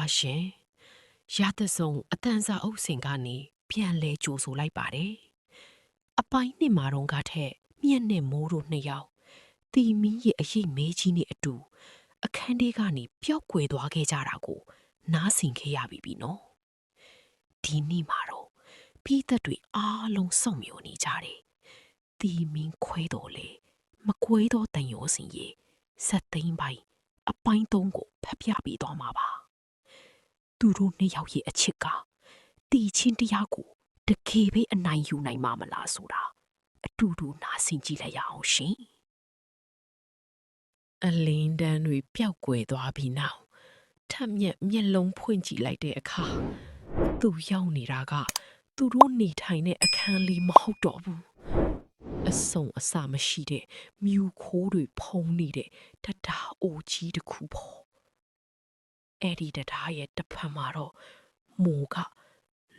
ပါရှင်ရသဆုံအတန်စာအုပ်စင်ကနေပြန်လဲကြိုဆိုလိုက်ပါတယ်အပိုင်းနှစ်မှာတော့ကထက်မြက်နဲ့မိုးတို့နှစ်ယောက်တီမီးရဲ့အရေးမေးကြီးနဲ့အတူအခန်းထဲကနေပျောက်ကွယ်သွားခဲ့ကြတာကိုနားဆင်ခဲ့ရပြီနော်ဒီနေ့မှာတော့ပြီးသက်တွေအားလုံးစောင့်မျှော်နေကြတယ်တီမင်းခွဲတော်လေမကွဲတော့တန်ရောစင်ရဲ့စက်သိန်းပိုင်းအပိုင်းသုံးကိုဖတ်ပြပေးသွားမှာပါသူတို့နှစ်ယောက်ရဲ့အချစ်ကတီချင်းတရားကိုတကယ်ပဲအနိုင်ယူနိုင်မှာမလားဆိုတာအတူတူနားဆင်ကြည့်လိုက်ရအောင်ရှင်အလင်းတန်းတွေပျောက်ကွယ်သွားပြီးနောက်ထပ်မြက်မျက်လုံးဖွင့်ကြည့်လိုက်တဲ့အခါသူရောက်နေတာကသူတို့နေထိုင်တဲ့အခန်းလေးမဟုတ်တော့ဘူးအဆုံအစမရှိတဲ့မြူခိုးတွေဖုံးနေတဲ့တတားအိုကြီးတစ်ခုပေါ့အဲ့ဒီတတားရဲ့တစ်ဖက်မှာတော့မိုးက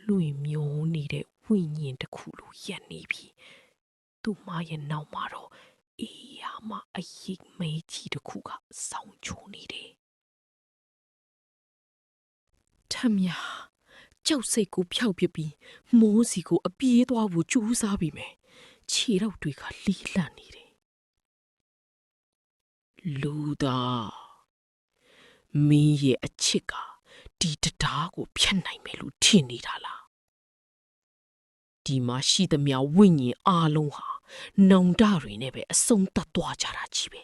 လွင်မျိုးနေတဲ့ဝိညာဉ်တစ်ခုလိုရက်နေပြီသူမရဲ့နောက်မှာတော့အေးရမအရိပ်မဲကြီးတစ်ခုကစောင်းချိုးနေတယ်ထမြကြောက်စိတ်ကိုဖျောက်ပစ်ပြီးမိုးစီကိုအပြေးသွားဖို့ကြိုးစားပြီးမယ်ခြေထောက်တွေကလီးလန့်နေတယ်လူသားမင်းရဲ့အချစ်ကဒီတရားကိုဖျက်နိုင်မယ်လို့ထင်နေတာလားဒီမှာရှိသမျှဝိညာဉ်အားလုံးဟာနောင်တတွေနဲ့ပဲအဆုံးသတ်သွားကြတာကြီးပဲ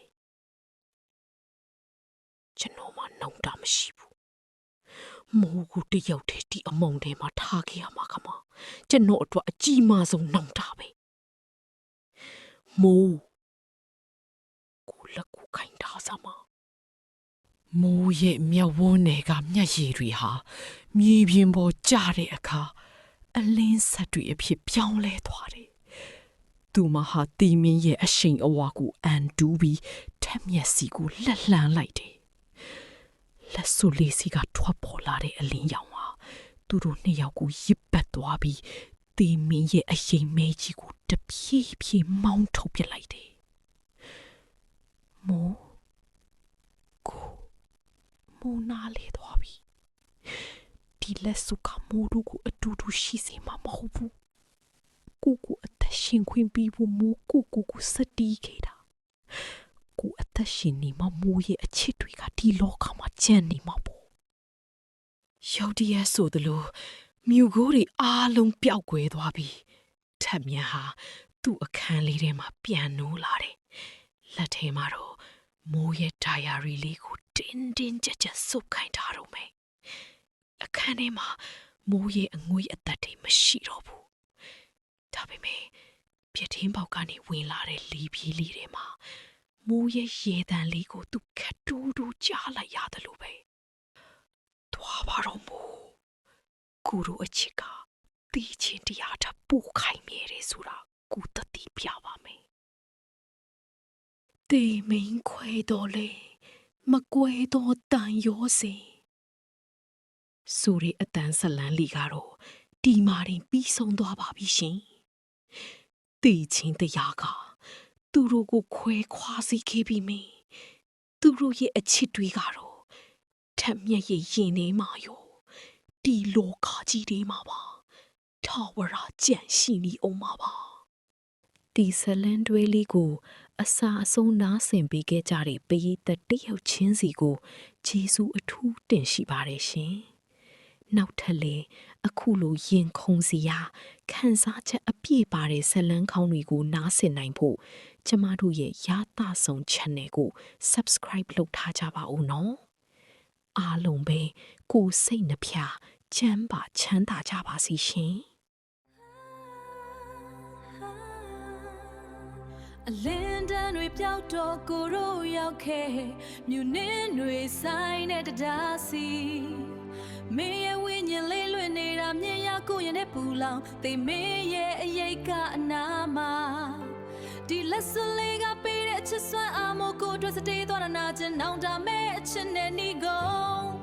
ကျွန်တော်မှနောင်တမရှိဘူးမိုးကိုတယောက်တည်းဒီအမုံထဲမှာထားခဲ့ရမှာကမကျွန်တော်အတွက်အကြီးမားဆုံးနောင်တပဲမိုးကိုလက်ကိုခိုင်ထားစမ်းမိုးရဲ့မျက်ဝန်းနယ်ကမျက်ရည်တွေဟာမြေပြင်ပေါ်ကျတဲ့အခါအလင်းဆက်တွေအဖြစ်ပြောင်းလဲသွားတယ်။သူမဟာတီမင်းရဲ့အရှိန်အဝါကိုအန်တူးပြီးထက်မျက်စီကိုလှက်လှမ်းလိုက်တယ်။လက်စွပ်လေးစီကထွက်ပေါ်လာတဲ့အလင်းရောင်ဟာသူတို့နှစ်ယောက်ကိုရစ်ပတ်သွားပြီးတီမင်းရဲ့အရင်မဲကြီးကိုတဖြည်းဖြည်းမောင်းထုတ်ပစ်လိုက်တယ်။မိုးနားလေသွားပြီဒီလက်စုကမိုးတို့ကိုအတူတူရှိစေမှာမဟုတ်ဘူးကိုအသက်ရှင်ခွင့်ပြီးဖို့မိုးကိုစတီးခဲ့တာကိုအသက်ရှင်နေမှာမိုးရဲ့အချစ်တွေကဒီလောကမှာကျန်နေမှာပေါ့ရောက်တည်းဆိုသလိုမြူကိုတွေအားလုံးပျောက်ကွယ်သွားပြီထက်မြဟာသူ့အခန်းလေးထဲမှာပြန်နိုးလာတယ်လက်ထဲမှာတော့မိုးရဲ့ဒါယာရီလေးကိုတင်းကြပ်စုပ်ခိုင်းထားတော့မယ်အခန်းထဲမှာမိုးရဲ့အငွေ့အသက်တွေမရှိတော့ဘူးဒါပေမဲ့ပြတင်းပေါက်ကနေဝင်လာတဲ့လီပြေးလေးတွေမှာမိုးရဲ့ရေတံလေးကိုသူခက်တူးကြားလိုက်ရတယ်လို့ပဲသွားပါတော့မို့ကိုတို့အချစ်ကတီးချင်းတရားထပ်ပို့ခိုင်းမြဲတယ်ဆိုတာကိုတတိပြပါမယ်တေမင်းခွဲတော်လေမကွဲတော့တန်ရောစေဆိုတဲ့အတန်ဇလန်းလေးကတော့ဒီမာရင်ပြီးဆုံးသွားပါပြီရှင်တေချင်းတရားကသူတို့ကိုခွဲခွာစေခဲ့ပြီမင်းသူတို့ရဲ့အချစ်တွေကတော့ထက်မြက်ရဲ့ရင်ထဲမှာရောဒီလောကကြီးထဲမှာပါထာဝရကြံ့ရှိနေအောင်ပါဒီဇလန်တွေလေးကိုအစာအဆုံးနားဆင်ပေးခဲ့ကြတဲ့ပရိသတ်တယောက်ချင်းစီကိုဂျေဇုအထူးတင်ရှိပါတယ်ရှင်။နောက်ထပ်လည်းအခုလိုရင်ခုန်စရာခံစားချက်အပြည့်ပါတဲ့ဇလန်ခေါင်းတွေကိုနားဆင်နိုင်ဖို့ကျမတို့ရဲ့ရသဆုံ channel ကို subscribe လုပ်ထားကြပါဦးနော်။အားလုံးပဲကိုယ်စိတ်နှဖျားချမ်းသာကြပါစေရှင်။အလင်းတန်းတွေပျောက်တော့ကိုတို့ရောက်ခဲ့မြူနှင်းတွေဆိုင်တဲ့တရားစီမင်းရဲ့ဝိညာဉ်လေးလွင့်နေတာမြင်ရကိုရင်နဲ့ပူလောင်သိမင်းရဲ့အရိပ်ကအနာမှာဒီလက်စွပ်လေးကပေးတဲ့အချစ်စွမ်းအားမို့ကိုအတွက်စတေးသွားနာချင်နောင်တမဲ့အချစ်နဲ့နီကုန်